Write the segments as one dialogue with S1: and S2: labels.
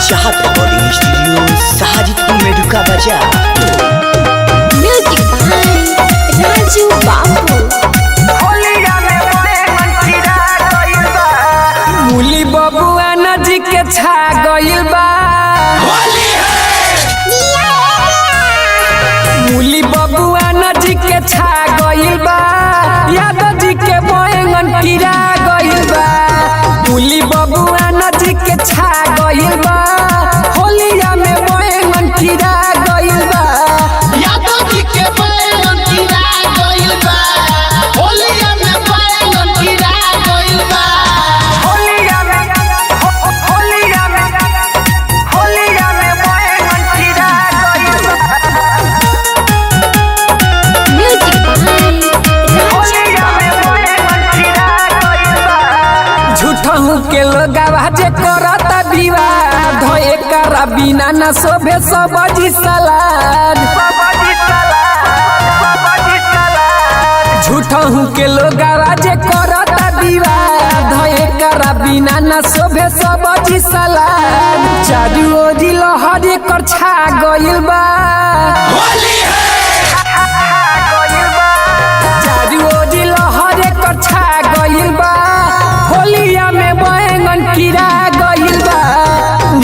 S1: चाहत recording studio Sajidpur में ढुका बजा
S2: म्यूजिक बाय राजू बाबू।
S3: मूली बबुआ नजी के छा गइल बा मूली बबुआ नजी के छा गइल बा यादव जी के बैंगन कीड़ा गइल बा मूली बबुआ नजी के छा गइल बा होलिया में बैंगन कीड़ा गइल बा
S4: यादव जी के बैंगन कीड़ा गइल बा होलिया में बैंगन कीड़ा गइल बा
S3: होलिया में बैंगन कीड़ा गइल बा
S2: म्यूजिक बाय राजू बाबू।
S3: झूठहू के लोगवा जे करता विवाद धोए करा बिना न शोभे सब्जी सलाद झूठहू के लोगवा जे करता विवाद धोए करा बिना न शोभे सब्जी सलाद चारू ओरी लहरी कर छा गइल बा चारू ओरी लहरी कर छा गइल बा होलिया में बैंगन कीड़ा गइल बा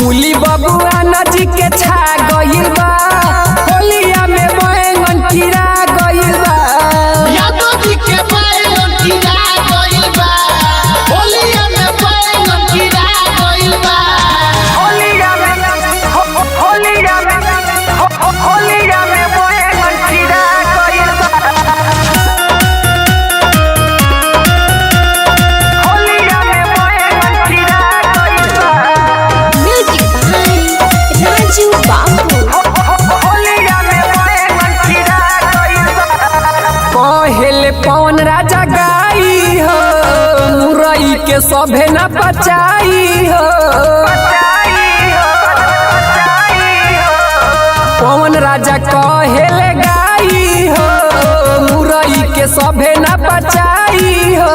S3: मूली बबुआ नजी के छा गइल बा होलिया में बैंगन कीड़ा गइल बा
S4: यादव जी के बैंगन कीड़ा गइल बा होलिया में बैंगन कीड़ा गइल बा
S3: होलिया में बैंगन कीड़ा गइल बा होलिया में बैंगन कीड़ा गइल बा
S2: म्यूजिक बाय राजू बाबू।
S3: पहले पवन राजा गाई हो मुरई के सभे न बचाई हो पवन राजा कहेले गाई हो मुरई के सभे न बचाई हो